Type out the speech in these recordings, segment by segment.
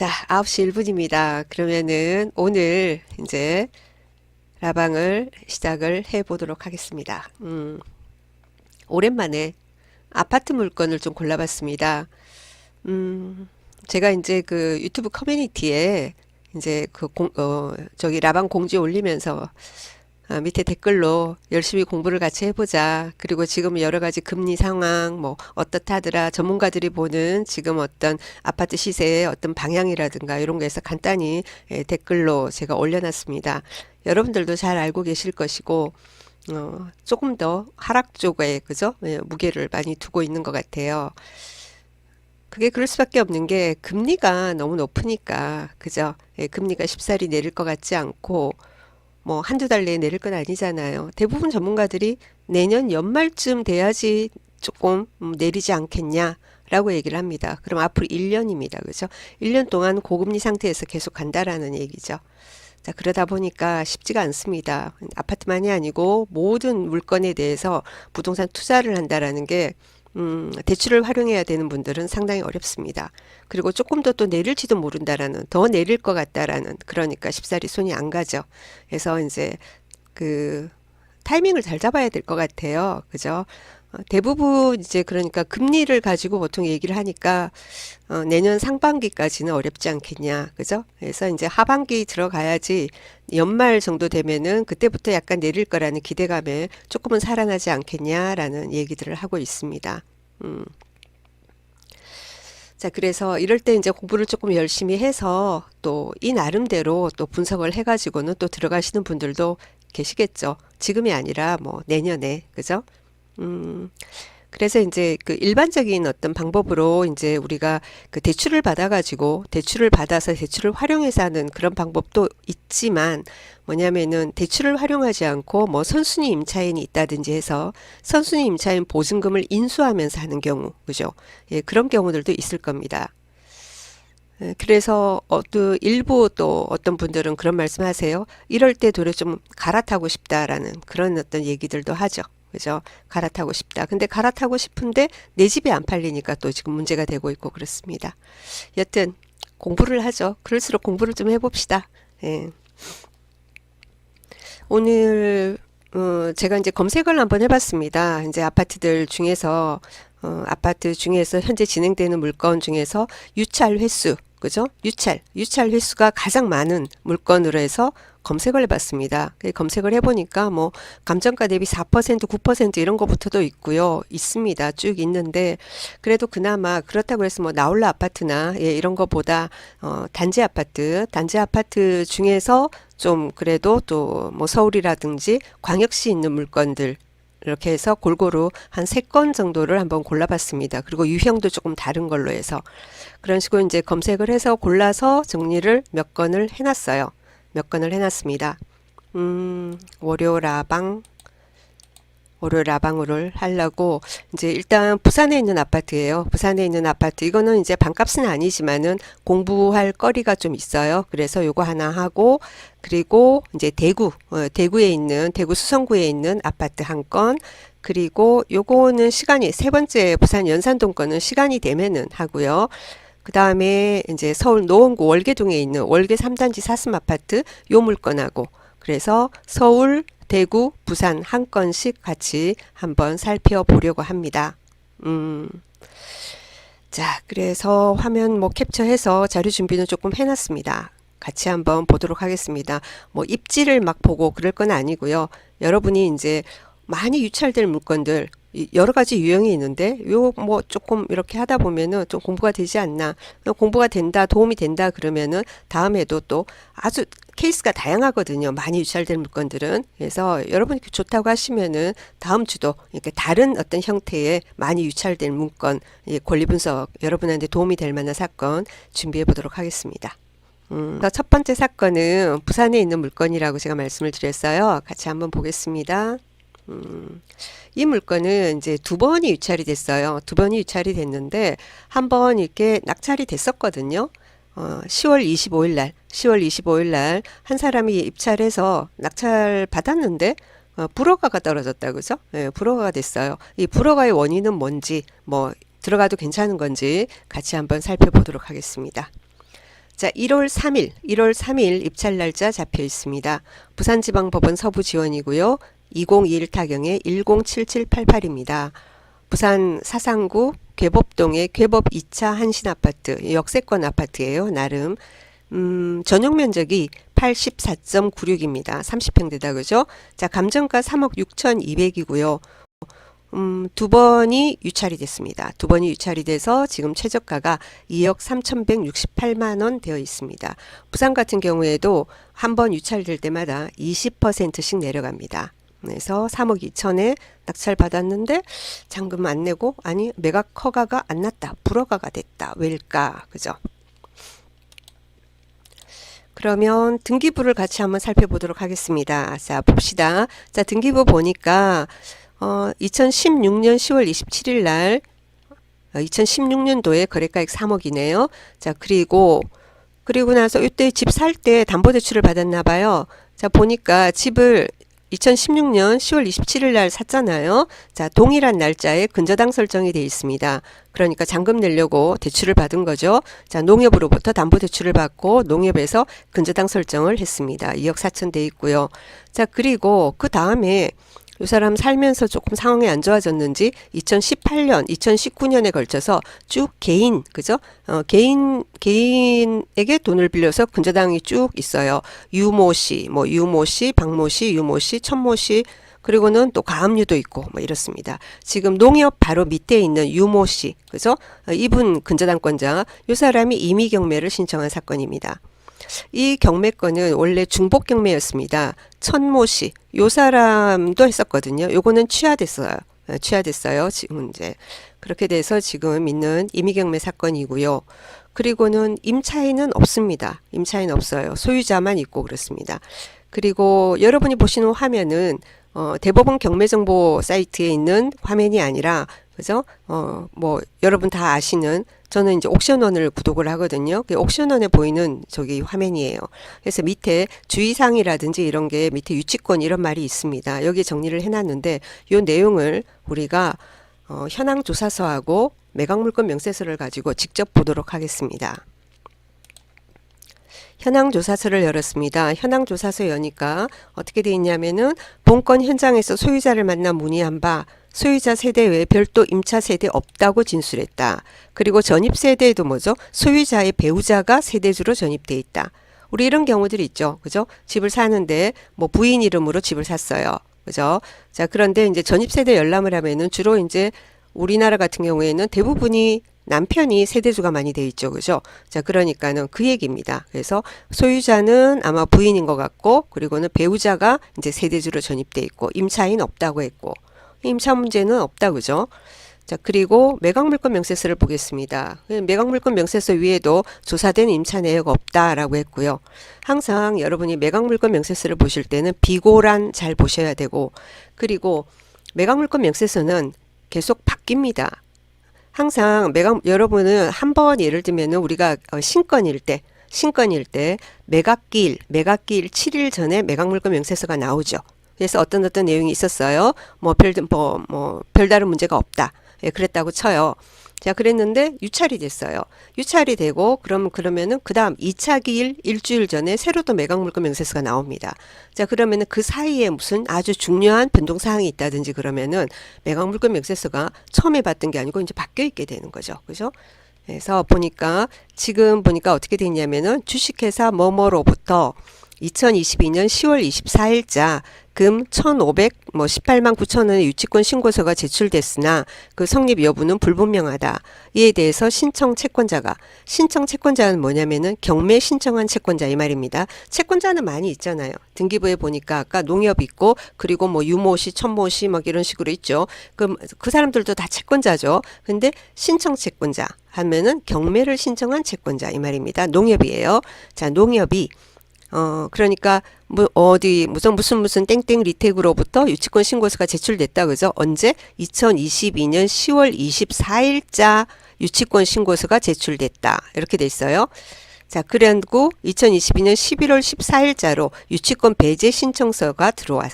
자, 9시 1분입니다. 그러면은 오늘 이제 라방을 시작을 해 보도록 하겠습니다. 오랜만에 아파트 물건을 좀 골라봤습니다. 음, 제가 이제 그 유튜브 커뮤니티에 이제 저기 라방 공지 올리면서 밑에 댓글로 열심히 공부를 같이 해보자. 그리고 지금 여러 가지 금리 상황, 뭐, 어떻다더라. 전문가들이 보는 지금 어떤 아파트 시세의 어떤 방향이라든가 이런 거에서 간단히 댓글로 제가 올려놨습니다. 여러분들도 잘 알고 계실 것이고, 조금 더 하락 쪽에, 그죠? 무게를 많이 두고 있는 것 같아요. 그게 그럴 수밖에 없는 게 금리가 너무 높으니까, 그죠? 금리가 쉽사리 내릴 것 같지 않고, 뭐 한두 달 내에 내릴 건 아니잖아요. 대부분 전문가들이 내년 연말쯤 돼야지 조금 내리지 않겠냐라고 얘기를 합니다. 그럼 앞으로 1년입니다. 그죠? 1년 동안 고금리 상태에서 계속 간다라는 얘기죠. 자, 그러다 보니까 쉽지가 않습니다. 아파트만이 아니고 모든 물건에 대해서 부동산 투자를 한다라는 게 대출을 활용해야 되는 분들은 상당히 어렵습니다. 그리고 조금 더 또 내릴지도 모른다라는, 더 내릴 것 같다라는, 그러니까 쉽사리 손이 안 가죠. 그래서 이제 그 타이밍을 잘 잡아야 될 것 같아요. 그죠? 대부분 이제 그러니까 금리를 가지고 보통 얘기를 하니까 내년 상반기까지는 어렵지 않겠냐. 그죠? 그래서 이제 하반기 들어가야지 연말 정도 되면은 그때부터 약간 내릴 거라는 기대감에 조금은 살아나지 않겠냐라는 얘기들을 하고 있습니다. 음. 자, 그래서 이럴 때 이제 공부를 조금 열심히 해서 또 이 나름대로 또 분석을 해가지고는 또 들어가시는 분들도 계시겠죠. 지금이 아니라 뭐 내년에, 그죠? 음, 그래서 이제 그 일반적인 어떤 방법으로 이제 우리가 그 대출을 받아가지고 대출을 받아서 대출을 활용해서 하는 그런 방법도 있지만 뭐냐면은 대출을 활용하지 않고 뭐 선순위 임차인이 있다든지 해서 선순위 임차인 보증금을 인수하면서 하는 경우, 그죠? 예, 그런 경우들도 있을 겁니다. 그래서 또 일부 또 어떤 분들은 그런 말씀하세요. 이럴 때 도로 좀 갈아타고 싶다라는 그런 어떤 얘기들도 하죠. 그죠? 갈아타고 싶다. 근데 갈아타고 싶은데 내 집이 안 팔리니까 또 지금 문제가 되고 있고 그렇습니다. 여튼 공부를 하죠. 그럴수록 공부를 좀 해봅시다. 예. 오늘 제가 이제 검색을 한번 해봤습니다. 이제 아파트 중에서 현재 진행되는 물건 중에서 유찰 횟수, 그죠? 유찰 횟수가 가장 많은 물건으로 해서 검색을 해봤습니다. 검색을 해보니까 뭐 감정가 대비 4%, 9% 이런 거부터도 있고요. 있습니다. 쭉 있는데 그래도 그나마 그렇다고 해서 뭐 나홀라 아파트나 예, 이런 거보다 단지 아파트 중에서 좀 그래도 또 뭐 서울이라든지 광역시 있는 물건들 이렇게 해서 골고루 한 3건 정도를 한번 골라봤습니다. 그리고 유형도 조금 다른 걸로 해서 그런 식으로 이제 검색을 해서 골라서 정리를 몇 건을 해놨어요. 몇 건을 해놨습니다. 월요 라방 월요 라방으로 하려고 이제 일단 부산에 있는 아파트예요. 부산에 있는 아파트 이거는 이제 반값은 아니지만은 공부할 거리가 좀 있어요. 그래서 요거 하나 하고 그리고 이제 대구 수성구에 있는 아파트 한 건 그리고 요거는 시간이 세 번째 부산 연산동 거는 시간이 되면은 하고요. 그 다음에 이제 서울 노원구 월계동에 있는 월계 3단지 사슴 아파트 요 물건하고 그래서 서울, 대구, 부산 한 건씩 같이 한번 살펴보려고 합니다. 음, 자, 그래서 화면 뭐 캡처해서 자료 준비는 조금 해놨습니다. 같이 한번 보도록 하겠습니다. 뭐 입지를 막 보고 그럴 건 아니고요. 여러분이 이제 많이 유찰될 물건들 여러 가지 유형이 있는데 요 뭐 조금 이렇게 하다 보면은 좀 공부가 되지 않나 공부가 된다 도움이 된다 그러면은 다음에도 또 아주 케이스가 다양하거든요. 많이 유찰될 물건들은 그래서 여러분이 좋다고 하시면은 다음 주도 이렇게 다른 어떤 형태의 많이 유찰될 물건 권리 분석 여러분한테 도움이 될 만한 사건 준비해 보도록 하겠습니다. 첫 번째 사건은 부산에 있는 물건이라고 제가 말씀을 드렸어요. 같이 한번 보겠습니다. 이 물건은 이제 두 번이 유찰이 됐어요. 두 번이 유찰이 됐는데 한 번 이렇게 낙찰이 됐었거든요. 10월 25일 날 한 사람이 입찰해서 낙찰 받았는데 불허가가 떨어졌다 그죠? 예, 불허가가 됐어요. 이 불허가의 원인은 뭔지 뭐 들어가도 괜찮은 건지 같이 한번 살펴보도록 하겠습니다. 자, 1월 3일 입찰 날짜 잡혀 있습니다. 부산지방법원 서부지원이고요. 2021 타경의 107788입니다. 부산 사상구 괴법동의 괴법 2차 한신아파트, 역세권 아파트예요. 나름. 전용 면적이 84.96입니다. 30평대다, 그죠? 자, 감정가 3억 6,200이고요. 두 번이 유찰이 됐습니다. 두 번이 유찰이 돼서 지금 최저가가 2억 3,168만 원 되어 있습니다. 부산 같은 경우에도 한 번 유찰될 때마다 20%씩 내려갑니다. 그래서 3억 2천에 낙찰 받았는데 잔금 안 내고, 아니 매각 허가가 안 났다, 불허가가 됐다. 왜일까? 그죠? 그러면 등기부를 같이 한번 살펴보도록 하겠습니다. 자, 봅시다. 자, 등기부 보니까 2016년 10월 27일 날 2016년도에 거래가액 3억이네요. 자, 그리고 나서 이때 집 살 때 담보대출을 받았나 봐요. 자, 보니까 집을 2016년 10월 27일 날 샀잖아요. 자, 동일한 날짜에 근저당 설정이 되어 있습니다. 그러니까 잔금 내려고 대출을 받은 거죠. 자, 농협으로부터 담보대출을 받고 농협에서 근저당 설정을 했습니다. 2억 4천 돼 있고요. 자, 그리고 그 다음에 이 사람 살면서 조금 상황이 안 좋아졌는지 2018년, 2019년에 걸쳐서 쭉 그죠? 개인에게 돈을 빌려서 근저당이 쭉 있어요. 유모 씨, 유모 씨, 박모 씨, 유모 씨, 천모 씨, 그리고는 또 가압류도 있고 뭐 이렇습니다. 지금 농협 바로 밑에 있는 유모 씨, 그죠? 이분 근저당권자, 이 사람이 임의 경매를 신청한 사건입니다. 이 경매권은 원래 중복 경매였습니다. 천모 씨, 요 사람도 했었거든요. 요거는 취하됐어요. 취하됐어요. 지금 이제 그렇게 돼서 지금 있는 임의경매 사건이고요. 그리고는 임차인은 없습니다. 임차인 없어요. 소유자만 있고 그렇습니다. 그리고 여러분이 보시는 화면은 대법원 경매정보 사이트에 있는 화면이 아니라, 그죠? 여러분 다 아시는, 저는 이제 옥션원을 구독을 하거든요. 그 옥션원에 보이는 저기 화면이에요. 그래서 밑에 주의사항이라든지 이런 게 밑에 유치권 이런 말이 있습니다. 여기 정리를 해놨는데 이 내용을 우리가 현황조사서하고 매각물건 명세서를 가지고 직접 보도록 하겠습니다. 현황조사서를 열었습니다. 현황조사서 여니까 어떻게 되어 있냐면은 본건 현장에서 소유자를 만나 문의한 바 소유자 세대 외에 별도 임차 세대 없다고 진술했다. 그리고 전입 세대에도 뭐죠? 소유자의 배우자가 세대주로 전입돼 있다. 우리 이런 경우들이 있죠. 그죠? 집을 사는데 뭐 부인 이름으로 집을 샀어요. 그죠? 자, 그런데 이제 전입 세대 열람을 하면은 주로 이제 우리나라 같은 경우에는 대부분이 남편이 세대주가 많이 돼 있죠. 그죠? 자, 그러니까는 그 얘기입니다. 그래서 소유자는 아마 부인인 것 같고, 그리고는 배우자가 이제 세대주로 전입돼 있고, 임차인 없다고 했고, 임차 문제는 없다, 그죠? 자, 그리고 매각물건 명세서를 보겠습니다. 매각물건 명세서 위에도 조사된 임차 내역 없다라고 했고요. 항상 여러분이 매각물건 명세서를 보실 때는 비고란 잘 보셔야 되고, 그리고 매각물건 명세서는 계속 바뀝니다. 항상 여러분은 한번 예를 들면은 우리가 신건일 때 매각기일 7일 전에 매각물건 명세서가 나오죠. 그래서 어떤 내용이 있었어요. 별다른 문제가 없다. 예, 그랬다고 쳐요. 자, 그랬는데 유찰이 됐어요. 유찰이 되고 그러면은 그다음 2차 기일 일주일 전에 새로 또 매각물건 명세서가 나옵니다. 자, 그러면은 그 사이에 무슨 아주 중요한 변동 사항이 있다든지 그러면은 매각물건 명세서가 처음에 봤던 게 아니고 이제 바뀌어 있게 되는 거죠. 그죠? 그래서 지금 보니까 어떻게 됐냐면은 주식회사 뭐뭐로부터 2022년 10월 24일자 금 1,518만 9천 원의 유치권 신고서가 제출됐으나 그 성립 여부는 불분명하다. 이에 대해서 신청 채권자는 뭐냐면은 경매 신청한 채권자 이 말입니다. 채권자는 많이 있잖아요. 등기부에 보니까 아까 농협 있고, 그리고 뭐 유모씨, 천모씨 막 이런 식으로 있죠. 그 사람들도 다 채권자죠. 근데 신청 채권자 하면은 경매를 신청한 채권자 이 말입니다. 농협이에요. 자, 농협이 그러니까 무슨 땡땡 리텍으로부터 유치권 신고서가 제출됐다, 그죠? 언제? 2022년 10월 24일자 유치권 신고서가 제출됐다. 이렇게 돼 있어요. 자, 그리고 2022년 11월 14일자로 유치권 배제 신청서가 들어와요.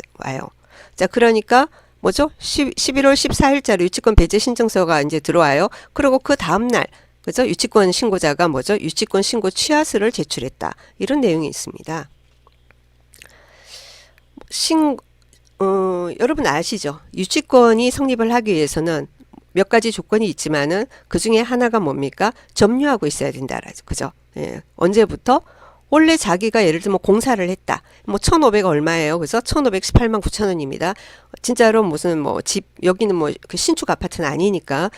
자, 그러니까 뭐죠? 11월 14일자로 유치권 배제 신청서가 이제 들어와요. 그리고 그 다음날 그죠? 유치권 신고자가 뭐죠? 유치권 신고 취하서를 제출했다. 이런 내용이 있습니다. 여러분 아시죠? 유치권이 성립을 하기 위해서는 몇 가지 조건이 있지만은 그 중에 하나가 뭡니까? 점유하고 있어야 된다라죠. 그죠? 예. 언제부터? 원래 자기가 예를 들면 공사를 했다. 뭐 1,500 얼마예요? 그래서 1,518만 9천 원입니다. 진짜로 무슨 뭐 집 여기는 뭐 그 신축 아파트는 아니니까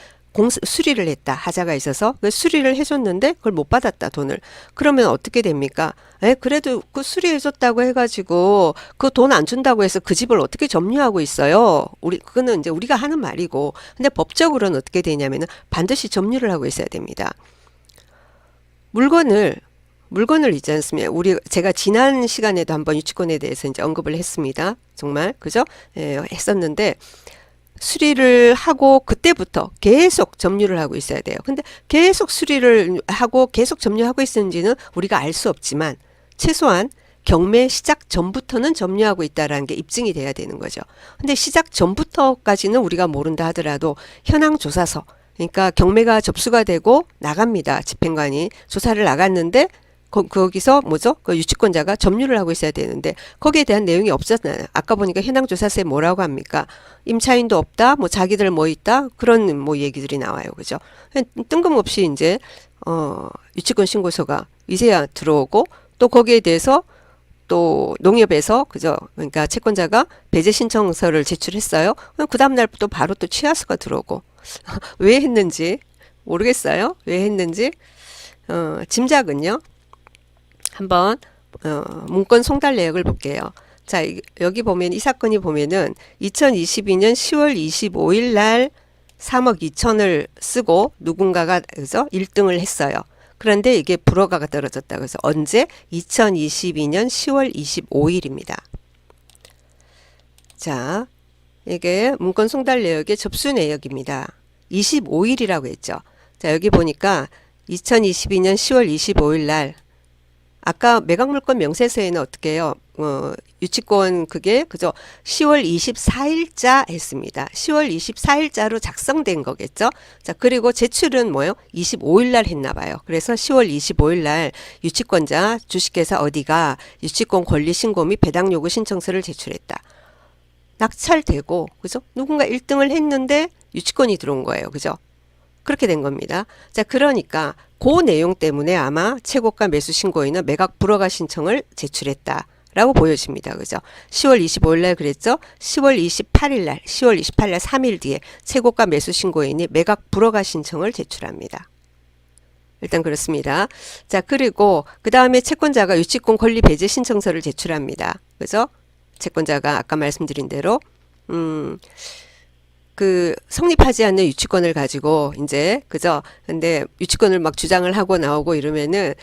수리를 했다. 하자가 있어서 그 수리를 해줬는데 그걸 못 받았다 돈을. 그러면 어떻게 됩니까? 그래도 그 수리해줬다고 해가지고 그 돈 안 준다고 해서 그 집을 어떻게 점유하고 있어요? 그거는 이제 우리가 하는 말이고, 근데 법적으로는 어떻게 되냐면은 반드시 점유를 하고 있어야 됩니다. 물건을 있지 않습니까? 제가 지난 시간에도 한번 유치권에 대해서 이제 언급을 했습니다. 정말 그죠? 했었는데. 수리를 하고 그때부터 계속 점유를 하고 있어야 돼요. 근데 계속 수리를 하고 계속 점유하고 있는지는 우리가 알 수 없지만 최소한 경매 시작 전부터는 점유하고 있다라는 게 입증이 돼야 되는 거죠. 근데 시작 전부터까지는 우리가 모른다 하더라도 현황 조사서, 그러니까 경매가 접수가 되고 나갑니다. 집행관이 조사를 나갔는데 거기서 뭐죠? 그 유치권자가 점유를 하고 있어야 되는데 거기에 대한 내용이 없었잖아요. 아까 보니까 현황조사서에 뭐라고 합니까? 임차인도 없다, 뭐 자기들 뭐 있다, 그런 뭐 얘기들이 나와요. 그죠? 뜬금없이 이제 유치권 신고서가 이제야 들어오고 또 거기에 대해서 또 농협에서 그죠? 그러니까 채권자가 배제 신청서를 제출했어요. 그 다음 날부터 바로 또 취하서가 들어오고 왜 했는지 모르겠어요. 왜 했는지 짐작은요. 한번 문건 송달 내역을 볼게요. 자, 여기 보면 이 사건이 보면은 2022년 10월 25일 날 3억 2천을 쓰고 누군가가 그래서 1등을 했어요. 그런데 이게 불허가가 떨어졌다. 그래서 언제? 2022년 10월 25일입니다. 자, 이게 문건 송달 내역의 접수 내역입니다. 25일이라고 했죠. 자, 여기 보니까 2022년 10월 25일 날 아까 매각물건 명세서에는 어떻게 해요? 유치권 그게 그죠? 10월 24일자 했습니다. 10월 24일자로 작성된 거겠죠? 자, 그리고 제출은 뭐예요? 25일 날 했나 봐요. 그래서 10월 25일 날 유치권자 주식회사 어디가 유치권 권리 신고 및 배당 요구 신청서를 제출했다. 낙찰되고 그죠? 누군가 1등을 했는데 유치권이 들어온 거예요. 그죠? 그렇게 된 겁니다. 자, 그러니까 그 내용 때문에 아마 최고가 매수 신고인은 매각 불허가 신청을 제출했다라고 보여집니다. 그죠? 10월 25일 날 그랬죠? 10월 28일 날, 10월 28일 날 3일 뒤에 최고가 매수 신고인이 매각 불허가 신청을 제출합니다. 일단 그렇습니다. 자, 그리고 그 다음에 채권자가 유치권 권리 배제 신청서를 제출합니다. 그죠? 채권자가 아까 말씀드린 대로 그 성립하지 않는 유치권을 가지고 이제 그죠? 근데 유치권을 막 주장을 하고 나오고 이러면은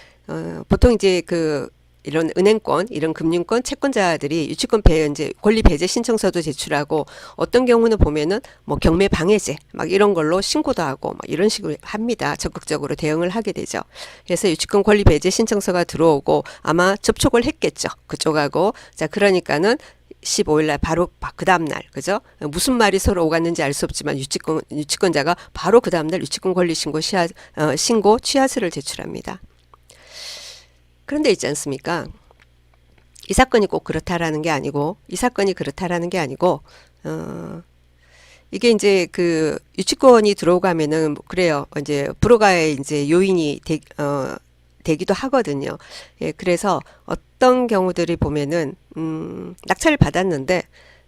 보통 이제 그 이런 은행권, 이런 금융권 채권자들이 유치권 이제 권리 배제 신청서도 제출하고 어떤 경우는 보면은 뭐 경매 방해죄 막 이런 걸로 신고도 하고 막 이런 식으로 합니다. 적극적으로 대응을 하게 되죠. 그래서 유치권 권리 배제 신청서가 들어오고 아마 접촉을 했겠죠. 그쪽하고. 자, 그러니까는 15일 날 바로 그 다음 날 그죠? 무슨 말이 서로 오갔는지 알 수 없지만 유치권자가 바로 그 다음 날 유치권 권리 신고 취하서를 제출합니다. 그런데 있지 않습니까? 이 사건이 꼭 그렇다라는 게 아니고 이게 이제 그 유치권이 들어오가면은 그래요. 이제 불허가의 이제 요인이 되기도 하거든요. 예, 그래서 어떤 경우들이 보면은 낙찰을 받았는데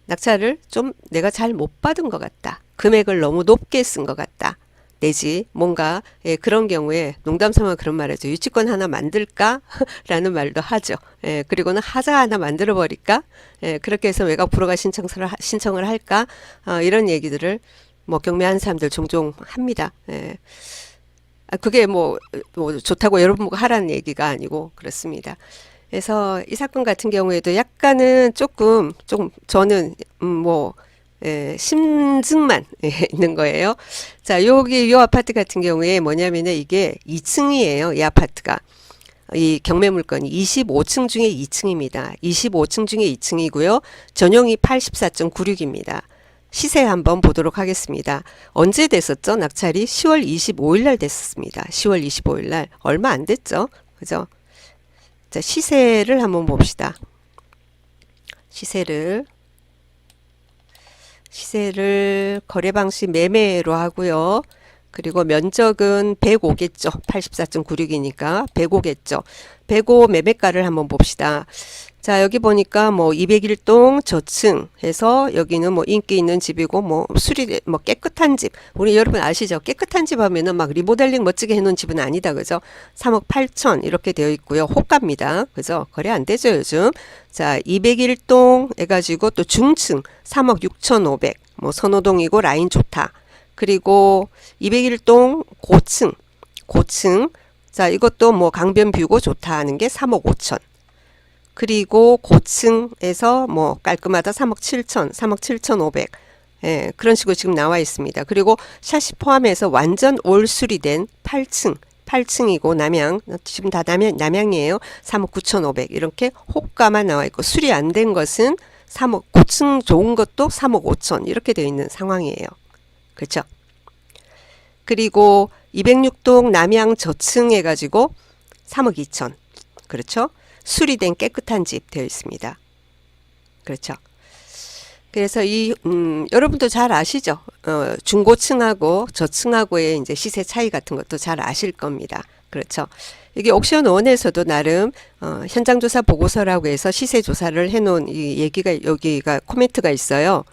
낙찰을 좀 내가 잘 못 받은 것 같다. 금액을 너무 높게 쓴 것 같다. 내지 뭔가 예, 그런 경우에 농담삼아 그런 말이죠. 유치권 하나 만들까? 라는 말도 하죠. 예, 그리고는 하자 하나 만들어 버릴까? 예, 그렇게 해서 외곽 불허가 신청을 할까? 이런 얘기들을 뭐 경매하는 사람들 종종 합니다. 예. 그게 뭐 좋다고 여러분 보고 하라는 얘기가 아니고 그렇습니다. 그래서 이 사건 같은 경우에도 약간은 조금 저는 심증만 있는 거예요. 자, 이 아파트 같은 경우에 뭐냐면은 이게 2층이에요. 이 아파트가. 이 경매 물건이 25층 중에 2층입니다. 25층 중에 2층이고요. 전용이 84.96입니다. 시세 한번 보도록 하겠습니다. 언제 됐었죠? 낙찰이 10월 25일 날 됐었습니다. 10월 25일 날. 얼마 안 됐죠? 그죠? 자, 시세를 한번 봅시다. 시세를 거래 방식 매매로 하고요. 그리고 면적은 105겠죠. 84.96이니까 105겠죠. 105 매매가를 한번 봅시다. 자, 여기 보니까 뭐 201동 저층 해서 여기는 뭐 인기 있는 집이고 뭐 뭐 깨끗한 집. 우리 여러분 아시죠? 깨끗한 집 하면은 막 리모델링 멋지게 해놓은 집은 아니다. 그죠? 3억 8천 이렇게 되어 있고요. 호가입니다. 그죠? 거래 안 되죠, 요즘. 자, 201동 해가지고 또 중층 3억 6천5백. 뭐 선호동이고 라인 좋다. 그리고 201동 고층. 자, 이것도 뭐 강변 뷰고 좋다 하는 게 3억 5천. 그리고 고층에서 뭐 깔끔하다 3억 7천, 3억 7천5백. 예, 그런 식으로 지금 나와 있습니다. 그리고 샷시 포함해서 완전 올 수리된 8층이고 남양, 지금 다 남양이에요. 3억 9천5백. 이렇게 호가만 나와 있고 수리 안 된 것은 3억, 고층 좋은 것도 3억 5천 이렇게 되어 있는 상황이에요. 그렇죠? 그리고 206동 남양 저층 해가지고 3억 2천. 그렇죠? 수리된 깨끗한 집 되어 있습니다. 그렇죠? 그래서 여러분도 잘 아시죠? 중고층하고 저층하고의 이제 시세 차이 같은 것도 잘 아실 겁니다. 그렇죠? 이게 옥션원에서도 나름 현장조사 보고서라고 해서 시세 조사를 해놓은 이 얘기가 여기가 코멘트가 있어요.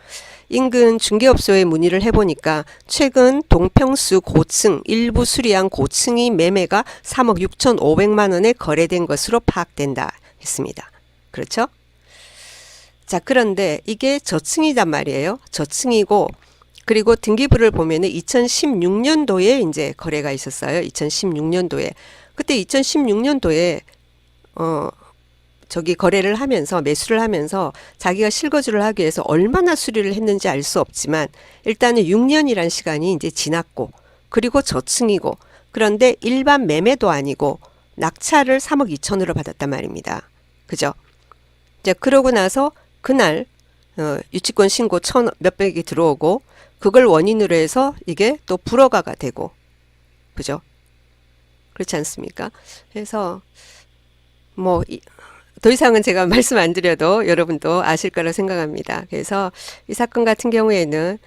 인근 중개업소에 문의를 해보니까 최근 동평수 고층 일부 수리한 고층이 매매가 3억 6천5백만 원에 거래된 것으로 파악된다 했습니다. 그렇죠? 자, 그런데 이게 저층이단 말이에요. 저층이고 그리고 등기부를 보면은 2016년도에 이제 거래가 있었어요. 2016년도에. 그때 2016년도에 저기 거래를 하면서 매수를 하면서 자기가 실거주를 하기 위해서 얼마나 수리를 했는지 알 수 없지만 일단은 6년이란 시간이 이제 지났고 그리고 저층이고 그런데 일반 매매도 아니고 낙찰을 3억 2천으로 받았단 말입니다. 그죠? 이제 그러고 나서 그날 유치권 신고 몇백이 들어오고 그걸 원인으로 해서 이게 또 불허가가 되고 그죠? 그렇지 않습니까? 그래서 뭐 더 이상은 제가 말씀 안 드려도 여러분도 아실 거라 생각합니다. 그래서 이 사건 같은 경우에는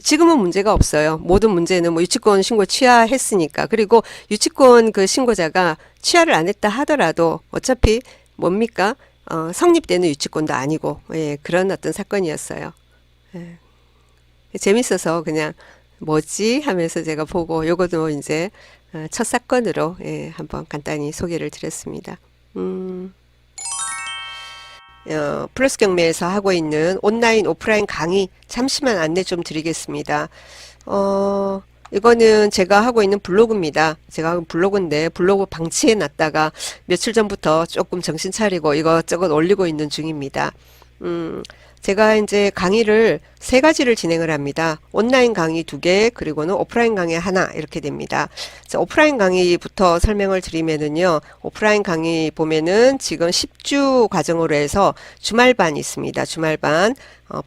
지금은 문제가 없어요. 모든 문제는 뭐 유치권 신고 취하했으니까. 그리고 유치권 그 신고자가 취하를 안 했다 하더라도 어차피 뭡니까? 성립되는 유치권도 아니고 예, 그런 어떤 사건이었어요. 예. 재밌어서 그냥 뭐지 하면서 제가 보고 요것도 이제 첫 사건으로 예, 한번 간단히 소개를 드렸습니다. 플러스 경매에서 하고 있는 온라인 오프라인 강의 잠시만 안내 좀 드리겠습니다. 이거는 제가 하고 있는 블로그입니다. 제가 하는 블로그인데 블로그 방치해 놨다가 며칠 전부터 조금 정신 차리고 이것저것 올리고 있는 중입니다. 제가 이제 강의를 3가지를 진행을 합니다. 온라인 강의 2개, 그리고는 오프라인 강의 하나 이렇게 됩니다. 자, 오프라인 강의부터 설명을 드리면은요. 오프라인 강의 보면은 지금 10주 과정으로 해서 주말반이 있습니다. 주말반.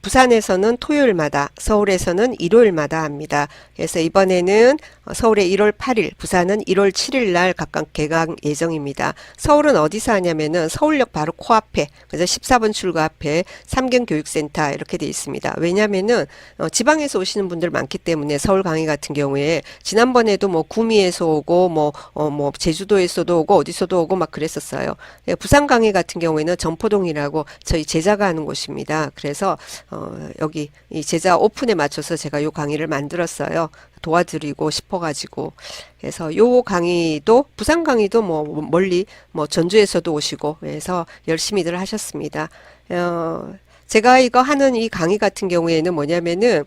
부산에서는 토요일마다, 서울에서는 일요일마다 합니다. 그래서 이번에는 서울에 1월 8일, 부산은 1월 7일 날 각각 개강 예정입니다. 서울은 어디서 하냐면은 서울역 바로 코앞에, 그래서 14번 출구 앞에 삼경교육센터 이렇게 돼 있습니다. 왜냐면은 지방에서 오시는 분들 많기 때문에 서울 강의 같은 경우에 지난번에도 뭐 구미에서 오고 뭐 제주도에서도 오고 어디서도 오고 막 그랬었어요. 부산 강의 같은 경우에는 점포동이라고 저희 제자가 하는 곳입니다. 그래서 여기 이 제자 오픈에 맞춰서 제가 요 강의를 만들었어요. 도와드리고 싶어가지고. 그래서 요 강의도, 부산 강의도 뭐 멀리, 뭐 전주에서도 오시고, 그래서 열심히들 하셨습니다. 제가 이거 하는 이 강의 같은 경우에는 뭐냐면은,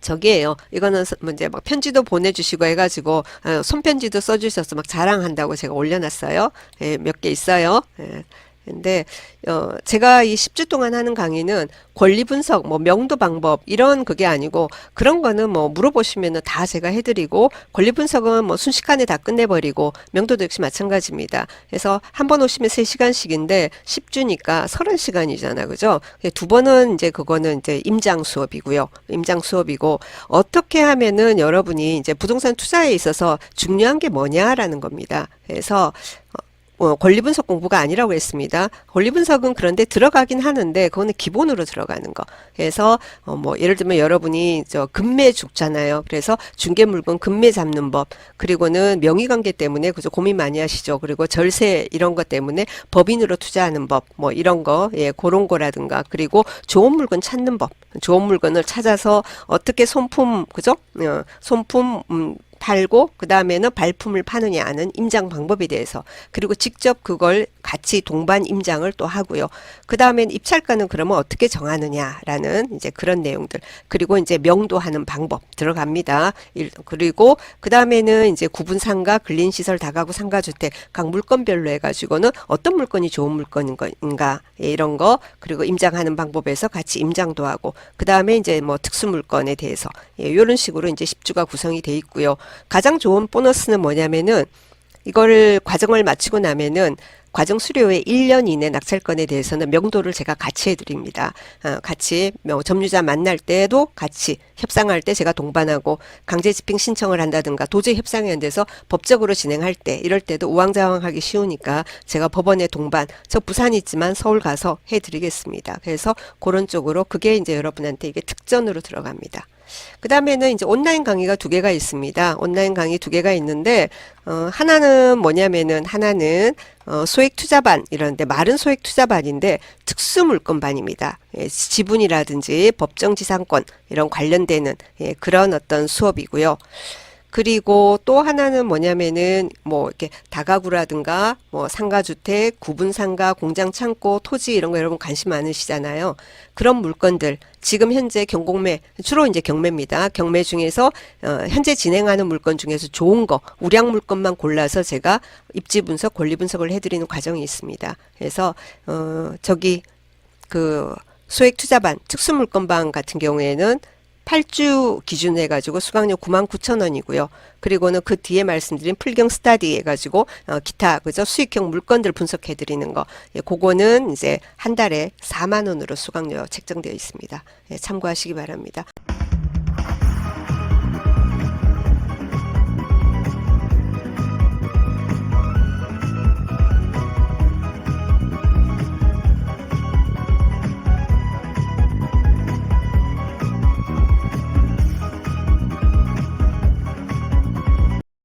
저기에요. 이거는 이제 막 편지도 보내주시고 해가지고 손편지도 써주셔서 막 자랑한다고 제가 올려놨어요. 예, 몇 개 있어요. 예. 근데 제가 이 10주 동안 하는 강의는 권리 분석, 뭐 명도 방법 이런 그게 아니고 그런 거는 뭐 물어보시면은 다 제가 해드리고 권리 분석은 뭐 순식간에 다 끝내버리고 명도도 역시 마찬가지입니다. 그래서 한 번 오시면 3시간씩인데 10주니까 30시간이잖아, 그죠? 두 번은 이제 그거는 이제 임장 수업이고요. 임장 수업이고 어떻게 하면은 여러분이 이제 부동산 투자에 있어서 중요한 게 뭐냐라는 겁니다. 그래서 권리 분석 공부가 아니라고 했습니다. 권리 분석은 그런데 들어가긴 하는데 그거는 기본으로 들어가는 거. 그래서 뭐 예를 들면 여러분이 저 금매 죽잖아요. 그래서 중개 물건 금매 잡는 법, 그리고는 명의 관계 때문에 그죠 고민 많이 하시죠. 그리고 절세 이런 것 때문에 법인으로 투자하는 법, 뭐 이런 거, 예, 그런 거라든가, 그리고 좋은 물건 찾는 법, 좋은 물건을 찾아서 어떻게 손품, 그죠? 손품 팔고 그 다음에는 발품을 파느냐 하는 임장 방법에 대해서, 그리고 직접 그걸 같이 동반 임장을 또 하고요. 그 다음엔 입찰가는 그러면 어떻게 정하느냐라는 이제 그런 내용들, 그리고 이제 명도하는 방법 들어갑니다. 그리고 그 다음에는 이제 구분상가, 근린시설, 다가구, 상가주택 각 물건별로 해가지고는 어떤 물건이 좋은 물건인가, 예, 이런 거, 그리고 임장하는 방법에서 같이 임장도 하고, 그 다음에 이제 뭐 특수 물건에 대해서, 예, 이런 식으로 이제 10주가 구성이 돼 있고요. 가장 좋은 보너스는 뭐냐면은 이거를 과정을 마치고 나면은 과정 수료에 1년 이내 낙찰건에 대해서는 명도를 제가 같이 해드립니다. 같이 점유자 만날 때도 같이 협상할 때 제가 동반하고, 강제 집행 신청을 한다든가 도저히 협상이 안 돼서 법적으로 진행할 때 이럴 때도 우왕좌왕하기 쉬우니까 제가 법원에 동반, 저 부산에 있지만 서울 가서 해드리겠습니다. 그래서 그런 쪽으로 그게 이제 여러분한테 이게 특전으로 들어갑니다. 그 다음에는 이제 온라인 강의가 2개가 있습니다. 온라인 강의 2개가 있는데, 하나는 뭐냐면은, 하나는, 소액 투자반, 이런데, 마른 소액 투자반인데, 특수 물건반입니다. 예, 지분이라든지 법정지상권, 이런 관련되는, 예, 그런 어떤 수업이고요. 그리고 또 하나는 뭐냐면은 뭐 이렇게 다가구라든가 뭐 상가주택, 구분상가, 공장창고, 토지 이런 거 여러분 관심 많으시잖아요. 그런 물건들 지금 현재 경공매, 주로 이제 경매입니다. 경매 중에서 현재 진행하는 물건 중에서 좋은 거, 우량 물건만 골라서 제가 입지 분석, 권리 분석을 해드리는 과정이 있습니다. 그래서 저기 그 소액 투자반, 특수 물건반 같은 경우에는 8주 기준으로 해가지고 수강료 99,000원이고요. 그리고는 그 뒤에 말씀드린 풀경 스타디 해가지고 기타 그죠 수익형 물건들 분석해드리는 거, 예, 그거는 이제 한 달에 4만 원으로 수강료 책정되어 있습니다. 예, 참고하시기 바랍니다.